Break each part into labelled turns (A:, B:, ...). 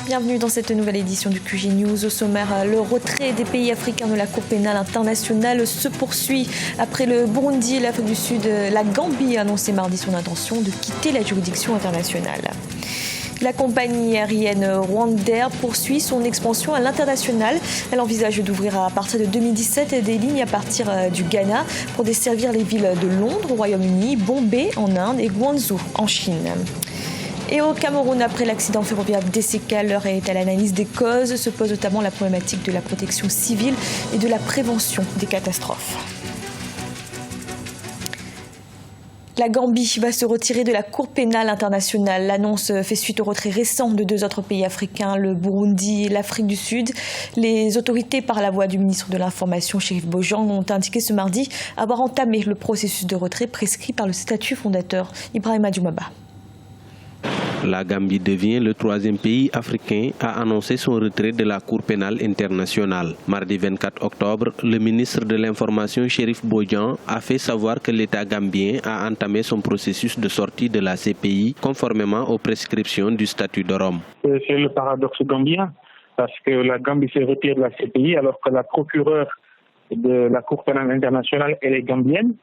A: Bienvenue dans cette nouvelle édition du QG News. Au sommaire, le retrait des pays africains de la Cour pénale internationale se poursuit. Après le Burundi et l'Afrique du Sud, la Gambie a annoncé mardi son intention de quitter la juridiction internationale. La compagnie aérienne Rwandair poursuit son expansion à l'international. Elle envisage d'ouvrir à partir de 2017 des lignes à partir du Ghana pour desservir les villes de Londres au Royaume-Uni, Bombay en Inde et Guangzhou en Chine. Et au Cameroun, après l'accident ferroviaire DCK, l'heure est à l'analyse des causes. Se pose notamment la problématique de la protection civile et de la prévention des catastrophes. La Gambie va se retirer de la Cour pénale internationale. L'annonce fait suite au retrait récent de deux autres pays africains, le Burundi et l'Afrique du Sud. Les autorités, par la voix du ministre de l'Information, Chérif Bojang, ont indiqué ce mardi avoir entamé le processus de retrait prescrit par le statut fondateur. Ibrahima Djoumaba.
B: La Gambie devient le troisième pays africain à annoncer son retrait de la Cour pénale internationale. Mardi 24 octobre, le ministre de l'Information, Chérif Bojang, a fait savoir que l'État gambien a entamé son processus de sortie de la CPI conformément aux prescriptions du statut de Rome.
C: C'est le paradoxe gambien, parce que la Gambie se retire de la CPI alors que la procureure de la Cour pénale internationale, elle est gambienne.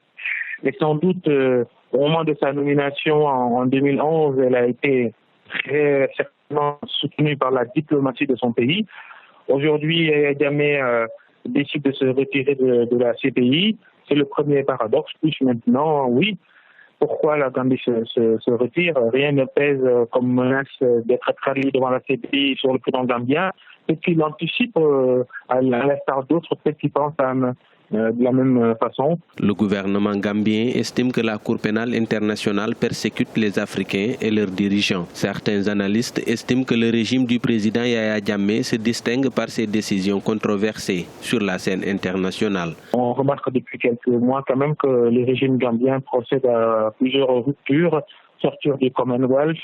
C: Et sans doute, au moment de sa nomination en 2011, elle a été très certainement soutenue par la diplomatie de son pays. Aujourd'hui, Yahya Jammeh décide de se retirer de la CPI. C'est le premier paradoxe. Plus maintenant, oui, pourquoi la Gambie se retire? Rien ne pèse comme menace d'être traduit devant la CPI sur le président gambien. Peut-être qu'il anticipe, à l'instar d'autres, peut-être qu'il pense de la même façon.
B: Le gouvernement gambien estime que la Cour pénale internationale persécute les Africains et leurs dirigeants. Certains analystes estiment que le régime du président Yahya Jammeh se distingue par ses décisions controversées sur la scène internationale.
C: On remarque depuis quelques mois quand même que le régime gambien procède à plusieurs ruptures, sortir du Commonwealth,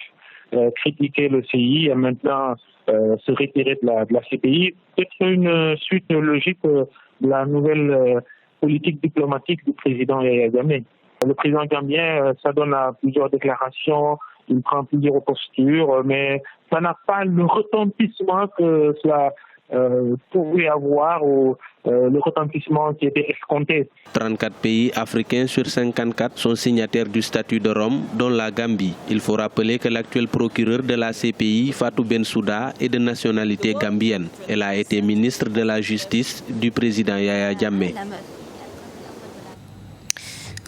C: critiquer le CI et maintenant se retirer de la CPI. Peut-être une suite logique de la nouvelle politique diplomatique du président Yahya Jammeh. Le président gambien s'adonne à plusieurs déclarations, il prend plusieurs postures, mais ça n'a pas le retentissement que cela pouvait avoir ou le retentissement qui était escompté.
B: 34 pays africains sur 54 sont signataires du statut de Rome, dont la Gambie. Il faut rappeler que l'actuel procureur de la CPI, Fatou Bensouda, est de nationalité gambienne. Elle a été ministre de la Justice du président Yahya Jammeh.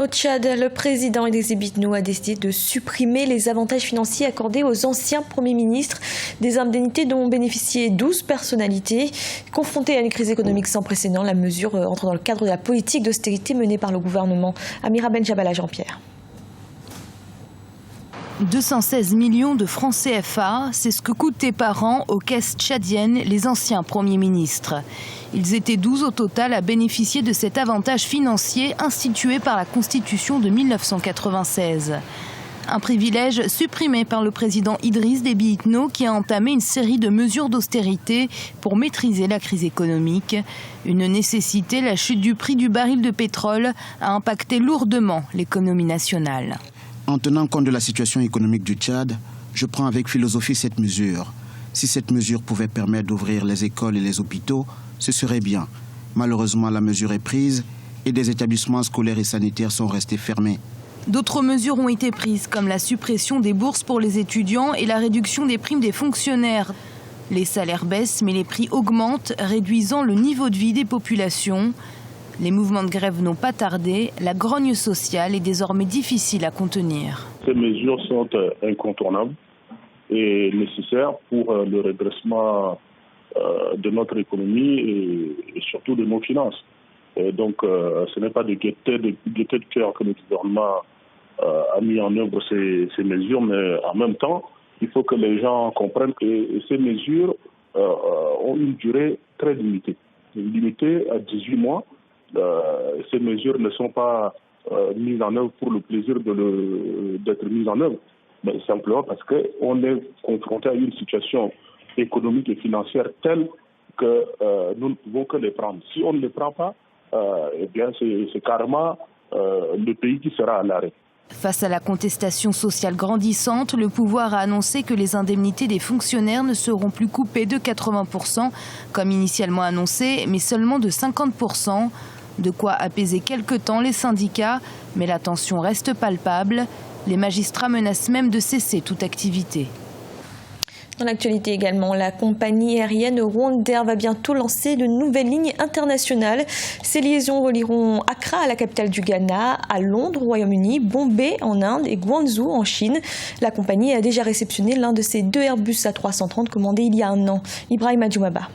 A: Au Tchad, le président Idriss Déby Itno a décidé de supprimer les avantages financiers accordés aux anciens premiers ministres, des indemnités dont ont bénéficié 12 personnalités. Confrontées à une crise économique sans précédent, la mesure entre dans le cadre de la politique d'austérité menée par le gouvernement. Amira Benjabala, Jean-Pierre.
D: 216 millions de francs CFA, c'est ce que coûtaient par an aux caisses tchadiennes les anciens premiers ministres. Ils étaient 12 au total à bénéficier de cet avantage financier institué par la Constitution de 1996. Un privilège supprimé par le président Idriss Déby Itno qui a entamé une série de mesures d'austérité pour maîtriser la crise économique. Une nécessité, la chute du prix du baril de pétrole a impacté lourdement l'économie nationale.
E: En tenant compte de la situation économique du Tchad, je prends avec philosophie cette mesure. Si cette mesure pouvait permettre d'ouvrir les écoles et les hôpitaux, ce serait bien. Malheureusement, la mesure est prise et des établissements scolaires et sanitaires sont restés fermés.
D: D'autres mesures ont été prises, comme la suppression des bourses pour les étudiants et la réduction des primes des fonctionnaires. Les salaires baissent, mais les prix augmentent, réduisant le niveau de vie des populations. Les mouvements de grève n'ont pas tardé. La grogne sociale est désormais difficile à contenir.
F: Ces mesures sont incontournables et nécessaires pour le redressement de notre économie et surtout de nos finances. Et donc, ce n'est pas de gaieté de cœur que le gouvernement a mis en œuvre ces mesures, mais en même temps, il faut que les gens comprennent que ces mesures ont une durée très limitée. Limitée à 18 mois. Ces mesures ne sont pas mises en œuvre pour le plaisir d'être mises en œuvre, mais simplement parce qu'on est confronté à une situation économique et financière telle que nous ne pouvons que les prendre. Si on ne les prend pas, eh bien c'est carrément le pays qui sera à l'arrêt.
D: Face à la contestation sociale grandissante, le pouvoir a annoncé que les indemnités des fonctionnaires ne seront plus coupées de 80%, comme initialement annoncé, mais seulement de 50%. De quoi apaiser quelque temps les syndicats, mais la tension reste palpable. Les magistrats menacent même de cesser toute activité.
A: Dans l'actualité également, la compagnie aérienne Rwandair va bientôt lancer de nouvelles lignes internationales. Ces liaisons relieront Accra, la capitale du Ghana, à Londres, au Royaume-Uni, Bombay en Inde et Guangzhou en Chine. La compagnie a déjà réceptionné l'un de ses 2 Airbus A330 commandés il y a un an. Ibrahim Adjoumaba.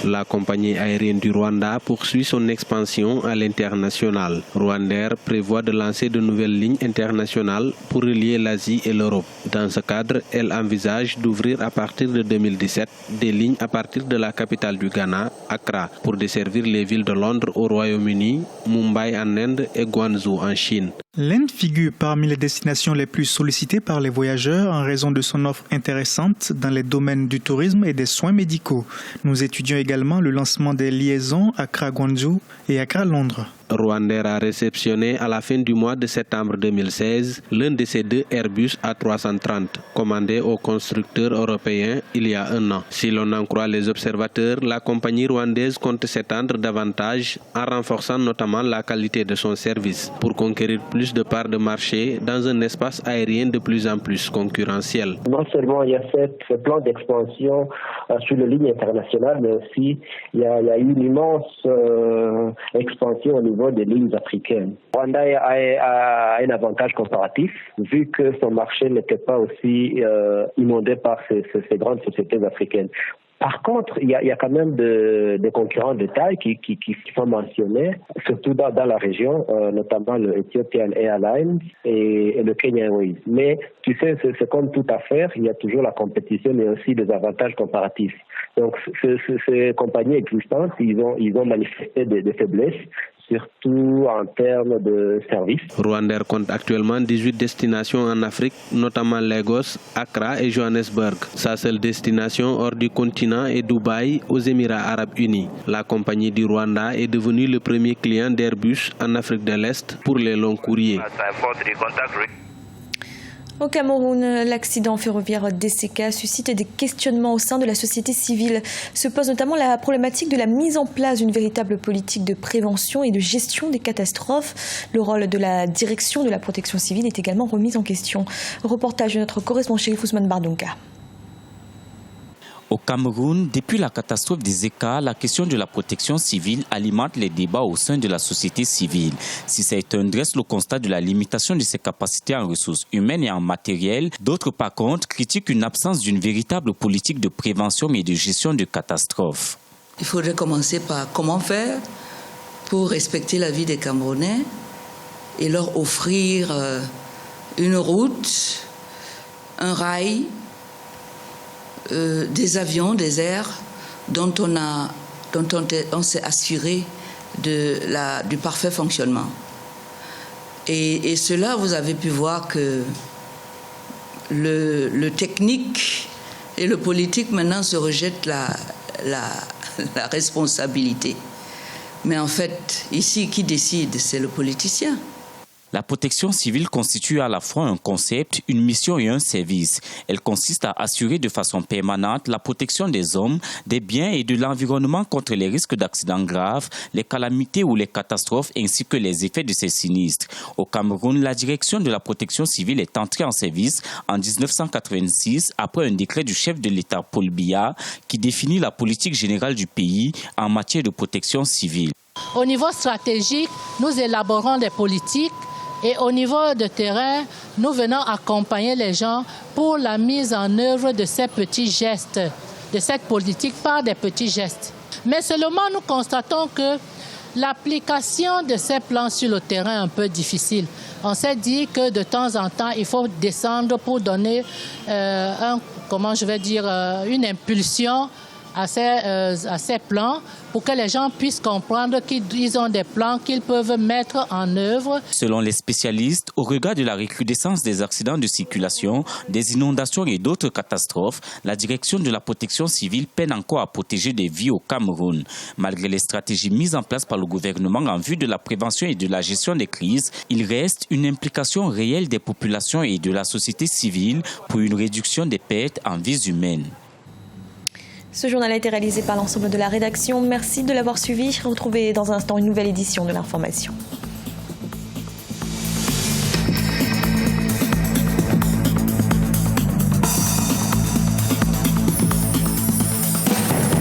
B: La compagnie aérienne du Rwanda poursuit son expansion à l'international. Rwandair prévoit de lancer de nouvelles lignes internationales pour relier l'Asie et l'Europe. Dans ce cadre, elle envisage d'ouvrir à partir de 2017 des lignes à partir de la capitale du Ghana, Accra, pour desservir les villes de Londres au Royaume-Uni, Mumbai en Inde et Guangzhou en Chine.
G: L'Inde figure parmi les destinations les plus sollicitées par les voyageurs en raison de son offre intéressante dans les domaines du tourisme et des soins médicaux. Nous étudions également le lancement des liaisons Accra-Guangzhou et Accra-Londres.
B: Rwandair a réceptionné à la fin du mois de septembre 2016 l'un de ses 2 Airbus A330 commandés aux constructeurs européens il y a un an. Si l'on en croit les observateurs, la compagnie rwandaise compte s'étendre davantage en renforçant notamment la qualité de son service pour conquérir plus de parts de marché dans un espace aérien de plus en plus concurrentiel.
H: Non seulement il y a ce plan d'expansion sur les lignes internationales, mais aussi il y a une immense expansion au niveau des lignes africaines. Rwanda a un avantage comparatif vu que son marché n'était pas aussi inondé par ces grandes sociétés africaines. Par contre, il y a quand même des concurrents de taille qui sont mentionnés, surtout dans la région, notamment le Ethiopian Airlines et le Kenya Airways. Mais tu sais, c'est comme toute affaire, il y a toujours la compétition, mais aussi des avantages comparatifs. Donc, ces compagnies existantes, ils ont manifesté des faiblesses, surtout en termes de services.
B: Rwandair compte actuellement 18 destinations en Afrique, notamment Lagos, Accra et Johannesburg. Sa seule destination hors du continent est Dubaï, aux Émirats arabes unis. La compagnie du Rwanda est devenue le premier client d'Airbus en Afrique de l'Est pour les longs courriers.
A: Au Cameroun, l'accident ferroviaire DCK suscite des questionnements au sein de la société civile. Se pose notamment la problématique de la mise en place d'une véritable politique de prévention et de gestion des catastrophes. Le rôle de la direction de la protection civile est également remis en question. Reportage de notre correspondant Chérif Ousmane Bardonka.
I: Au Cameroun, depuis la catastrophe des ECA, la question de la protection civile alimente les débats au sein de la société civile. Si certains dressent le constat de la limitation de ses capacités en ressources humaines et en matériel, d'autres par contre critiquent une absence d'une véritable politique de prévention et de gestion de catastrophes.
J: Il faudrait commencer par comment faire pour respecter la vie des Camerounais et leur offrir une route, un rail, des avions, des airs dont on s'est assuré du parfait fonctionnement. Et cela, vous avez pu voir que le technique et le politique maintenant se rejettent la responsabilité. Mais en fait, ici, qui décide, c'est le politicien.
I: La protection civile constitue à la fois un concept, une mission et un service. Elle consiste à assurer de façon permanente la protection des hommes, des biens et de l'environnement contre les risques d'accidents graves, les calamités ou les catastrophes ainsi que les effets de ces sinistres. Au Cameroun, la direction de la protection civile est entrée en service en 1986 après un décret du chef de l'État Paul Biya qui définit la politique générale du pays en matière de protection civile.
K: Au niveau stratégique, nous élaborons des politiques. Et au niveau de terrain, nous venons accompagner les gens pour la mise en œuvre de ces petits gestes, de cette politique par des petits gestes. Mais seulement nous constatons que l'application de ces plans sur le terrain est un peu difficile. On s'est dit que de temps en temps, il faut descendre pour donner une impulsion à ces plans pour que les gens puissent comprendre qu'ils ont des plans qu'ils peuvent mettre en œuvre.
I: Selon les spécialistes, au regard de la recrudescence des accidents de circulation, des inondations et d'autres catastrophes, la direction de la protection civile peine encore à protéger des vies au Cameroun. Malgré les stratégies mises en place par le gouvernement en vue de la prévention et de la gestion des crises, il reste une implication réelle des populations et de la société civile pour une réduction des pertes en vies humaines.
A: Ce journal a été réalisé par l'ensemble de la rédaction. Merci de l'avoir suivi. Retrouvez dans un instant une nouvelle édition de l'information.